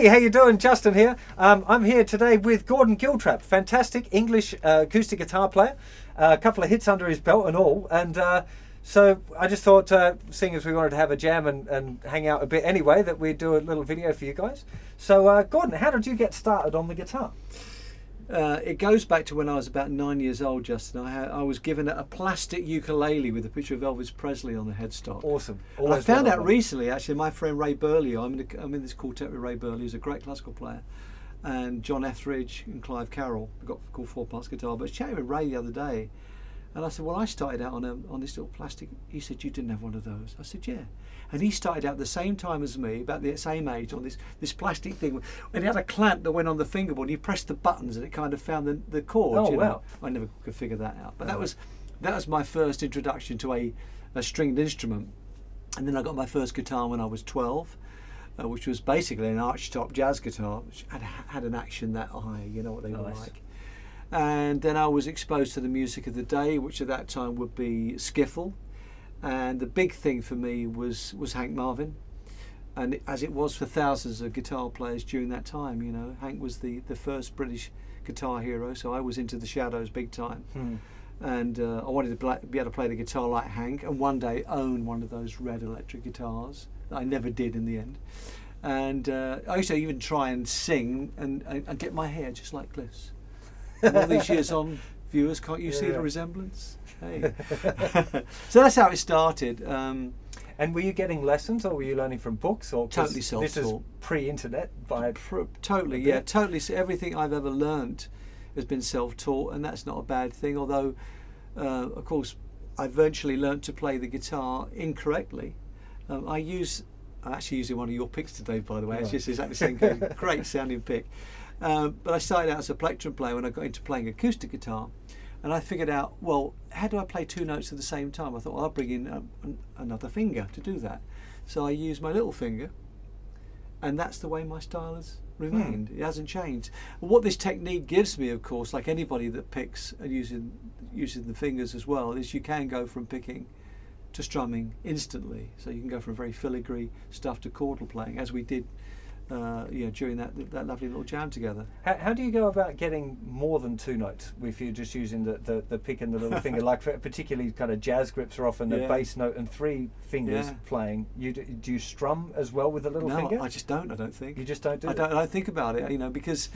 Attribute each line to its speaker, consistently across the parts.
Speaker 1: Hey, how you doing? Justin here. I'm here today with Gordon Giltrap, fantastic English acoustic guitar player. A couple of hits under his belt and all. And so I just thought, seeing as we wanted to have a jam and hang out a bit anyway, that we'd do a little video for you guys. So Gordon, how did you get started on the guitar?
Speaker 2: It goes back to when I was about 9 years old, Justin. I was given a plastic ukulele with a picture of Elvis Presley on the headstock.
Speaker 1: Awesome.
Speaker 2: And I found out recently, actually, my friend Ray Burley, I'm in this quartet with Ray Burley, who's a great classical player, and John Etheridge and Clive Carroll. We've got called 4-Parts Guitar. But I was chatting with Ray the other day, and I said, well, I started out on this little plastic. He said, you didn't have one of those? I said, yeah. And he started out the same time as me, about the same age, on this plastic thing. And he had a clamp that went on the fingerboard, and you pressed the buttons and it kind of found the chords.
Speaker 1: Oh, wow.
Speaker 2: I never could figure that out. But that was my first introduction to a stringed instrument. And then I got my first guitar when I was 12, which was basically an archtop jazz guitar, which had an action that high, you know what they were like. And then I was exposed to the music of the day, which at that time would be skiffle. And the big thing for me was Hank Marvin, and as it was for thousands of guitar players during that time. You know, Hank was the first British guitar hero, so I was into the shadows big time. And I wanted to be able to play the guitar like Hank, and one day own one of those red electric guitars that I never did in the end. And I used to even try and sing and get my hair just like this. And all these years on, viewers, can't you see the resemblance? Hey. So that's how it started.
Speaker 1: And were you getting lessons, or were you learning from books? Or
Speaker 2: totally self-taught.
Speaker 1: This is pre-internet.
Speaker 2: Totally, yeah, totally. So everything I've ever learnt has been self-taught, and that's not a bad thing. Although, of course, I eventually learnt to play the guitar incorrectly. I'm actually using one of your picks today, by the way. It's just exactly the same thing. Great sounding pick. But I started out as a plectrum player when I got into playing acoustic guitar. And I figured out, well, how do I play two notes at the same time? I thought, well, I'll bring in another finger to do that. So I used my little finger, and that's the way my style has remained. It hasn't changed. And what this technique gives me, of course, like anybody that picks and using the fingers as well, is you can go from picking to strumming instantly. So you can go from very filigree stuff to chordal playing, as we did during that lovely little jam together.
Speaker 1: How do you go about getting more than two notes if you're just using the pick and the little finger? Like particularly kind of jazz grips are often a bass note and three fingers playing. Do you strum as well with the little finger?
Speaker 2: No, I just don't. I don't think.
Speaker 1: You just don't do it?
Speaker 2: I don't think about it, you know, because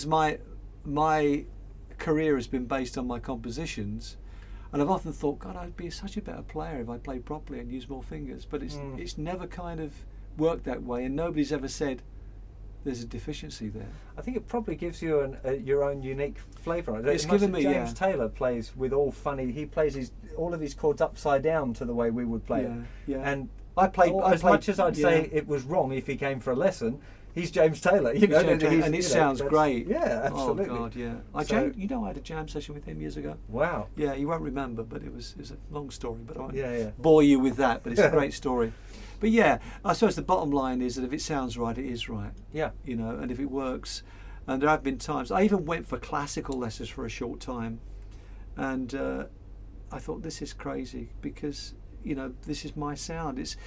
Speaker 2: my career has been based on my compositions, and I've often thought, God, I'd be such a better player if I played properly and used more fingers. But it's never kind of worked that way, and nobody's ever said there's a deficiency there.
Speaker 1: I think it probably gives you your own unique flavour.
Speaker 2: It's given me,
Speaker 1: James Taylor plays with all funny. He plays all of his chords upside down to the way we would play it. And as much as I'd say it was wrong if he came for a lesson, he's James Taylor, you know,
Speaker 2: and it sounds great.
Speaker 1: Yeah, absolutely.
Speaker 2: Oh God, yeah. I had a jam session with him years ago.
Speaker 1: Wow.
Speaker 2: Yeah, you won't remember, but it was a long story. But I won't bore you with that. But it's a great story. But yeah, I suppose the bottom line is that if it sounds right, it is right. Yeah. You know, and if it works, and there have been times I even went for classical lessons for a short time, and I thought, this is crazy, because you know, this is my sound. It's,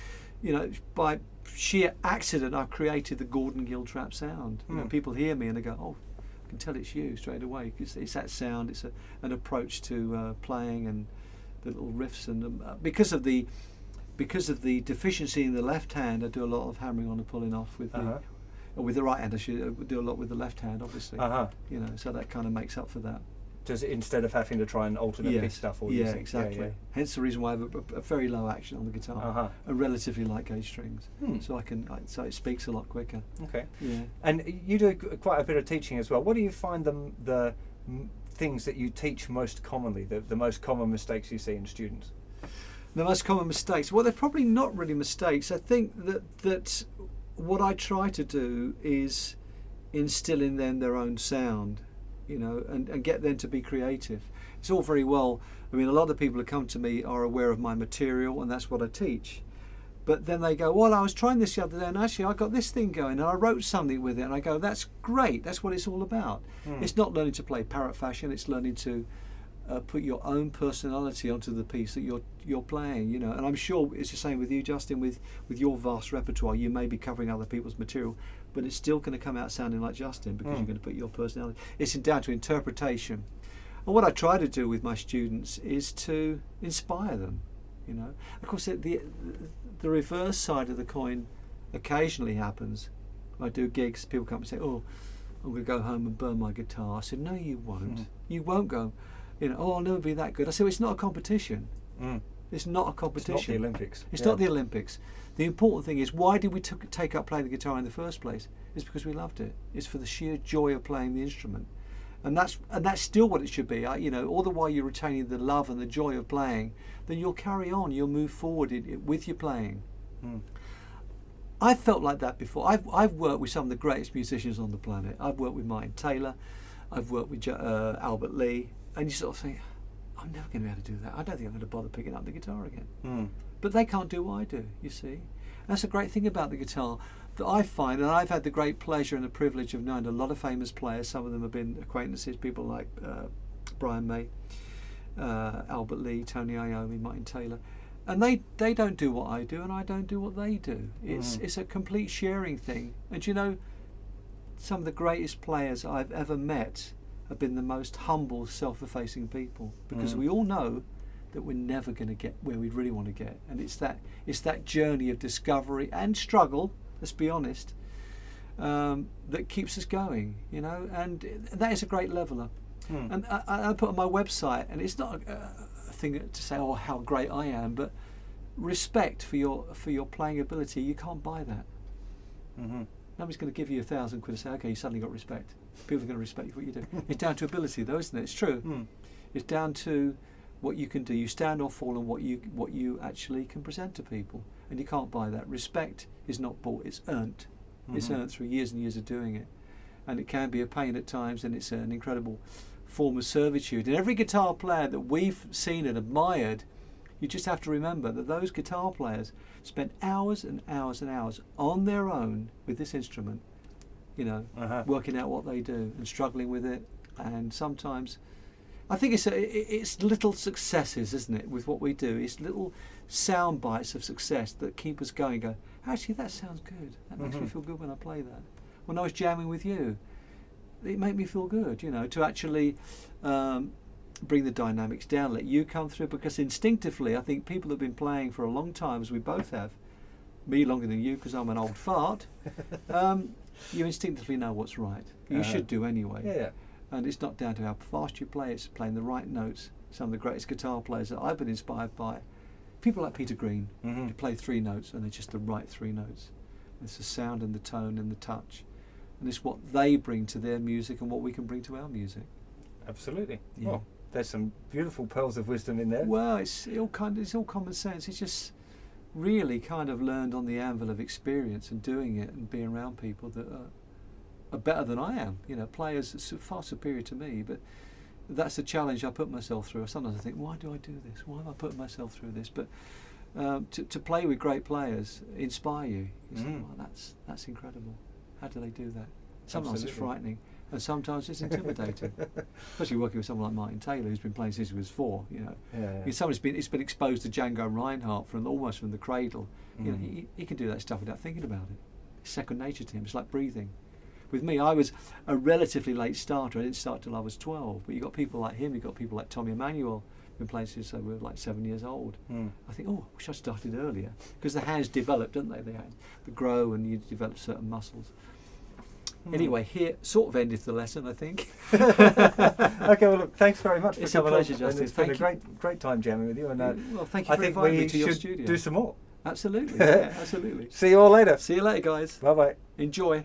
Speaker 2: you know, by sheer accident I've created the Gordon Giltrap sound. You know, people hear me and they go, oh, can tell it's you straight away. It's that sound. It's an approach to playing and the little riffs, and because of the deficiency in the left hand, I do a lot of hammering on and pulling off with with the right hand. I should do a lot with the left hand, obviously. You know, so that kind of makes up for that.
Speaker 1: Just instead of having to try and alternate pitch stuff all using.
Speaker 2: Exactly. Hence the reason why I have a very low action on the guitar and relatively light gauge strings, so so it speaks a lot quicker.
Speaker 1: Okay.
Speaker 2: Yeah.
Speaker 1: And you do quite a bit of teaching as well. What do you find the things that you teach most commonly, the most common mistakes you see in students?
Speaker 2: The most common mistakes? Well, they're probably not really mistakes. I think that what I try to do is instill in them their own sound, you know, and get them to be creative. It's all very well, I mean, a lot of people who come to me are aware of my material and that's what I teach. But then they go, well, I was trying this the other day and actually I got this thing going and I wrote something with it. And I go, that's great, that's what it's all about. It's not learning to play parrot fashion, it's learning to put your own personality onto the piece that you're playing, you know. And I'm sure it's the same with you, Justin, with your vast repertoire. You may be covering other people's material, but it's still going to come out sounding like Justin because you're going to put your personality. It's down to interpretation. And what I try to do with my students is to inspire them, you know. Of course, the reverse side of the coin occasionally happens. I do gigs, people come and say, oh, I'm going to go home and burn my guitar. I said, no, you won't. You won't go, you know, oh, I'll never be that good. I said, well, it's not a competition. It's not a competition.
Speaker 1: It's not the Olympics.
Speaker 2: It's not the Olympics. The important thing is, why did we take up playing the guitar in the first place? It's because we loved it. It's for the sheer joy of playing the instrument. And that's still what it should be. You know, all the while you're retaining the love and the joy of playing, then you'll carry on. You'll move forward with your playing. I've felt like that before. I've worked with some of the greatest musicians on the planet. I've worked with Martin Taylor. I've worked with Albert Lee. And you sort of think, I'm never going to be able to do that. I don't think I'm going to bother picking up the guitar again. But they can't do what I do, you see. That's a great thing about the guitar that I find, and I've had the great pleasure and the privilege of knowing a lot of famous players. Some of them have been acquaintances, people like Brian May, Albert Lee, Tony Iommi, Martin Taylor. And they don't do what I do, and I don't do what they do. It's a complete sharing thing. And you know, some of the greatest players I've ever met have been the most humble, self-effacing people, because we all know that we're never going to get where we really want to get, and it's that journey of discovery and struggle, let's be honest, that keeps us going, you know, and that is a great leveler. And I put on my website, and it's not a thing to say, oh, how great I am, but respect for your playing ability. You can't buy that. Nobody's going to give you £1,000 and say, okay, you suddenly got respect. People are going to respect what you do. It's down to ability, though, isn't it? It's true. It's down to what you can do. You stand or fall on what you actually can present to people, and you can't buy that. Respect is not bought; it's earned. It's earned through years and years of doing it, and it can be a pain at times, and it's an incredible form of servitude. And every guitar player that we've seen and admired, you just have to remember that those guitar players spent hours and hours and hours on their own with this instrument, you know, working out what they do and struggling with it. And sometimes, I think it's little successes, isn't it, with what we do? It's little sound bites of success that keep us going. Go, actually, that sounds good. That makes me feel good when I play that. When I was jamming with you, it made me feel good, you know, to actually bring the dynamics down, let you come through, because instinctively I think people have been playing for a long time, as we both have, me longer than you because I'm an old fart, you instinctively know what's right. You should do anyway. And it's not down to how fast you play, it's playing the right notes. Some of the greatest guitar players that I've been inspired by, people like Peter Green, who play 3 notes and they're just the right 3 notes. It's the sound and the tone and the touch, and it's what they bring to their music and what we can bring to our music.
Speaker 1: Absolutely. Well, there's some beautiful pearls of wisdom in there.
Speaker 2: Well, it's all common sense. It's just really kind of learned on the anvil of experience and doing it and being around people that are better than I am. You know, players are far superior to me, but that's the challenge I put myself through. Sometimes I think, why do I do this? Why am I putting myself through this? But to play with great players inspire you. You say, well, that's incredible. How do they do that? Sometimes it's frightening, and sometimes it's intimidating. Especially working with someone like Martin Taylor, who's been playing since he was 4. You know, someone's been exposed to Django Reinhardt almost from the cradle. You know, he can do that stuff without thinking about it. It's second nature to him. It's like breathing. with me. I was a relatively late starter. I didn't start till I was 12. But you got people like him. You got people like Tommy Emmanuel, been playing since they were like 7 years old. I think, oh, I wish I started earlier, because the hands develop, don't they? They grow, and you develop certain muscles. Anyway, here sort of ended the lesson, I think.
Speaker 1: Okay, well, look, thanks very much for
Speaker 2: It's
Speaker 1: coming
Speaker 2: a pleasure,
Speaker 1: on.
Speaker 2: Justin.
Speaker 1: It's been a
Speaker 2: Thank
Speaker 1: great time jamming with you. And
Speaker 2: well, thank you
Speaker 1: I
Speaker 2: for
Speaker 1: think
Speaker 2: inviting me
Speaker 1: we
Speaker 2: to your
Speaker 1: should
Speaker 2: studio.
Speaker 1: do some more.
Speaker 2: Absolutely, yeah, absolutely.
Speaker 1: See you all later.
Speaker 2: See you later, guys.
Speaker 1: Bye bye.
Speaker 2: Enjoy.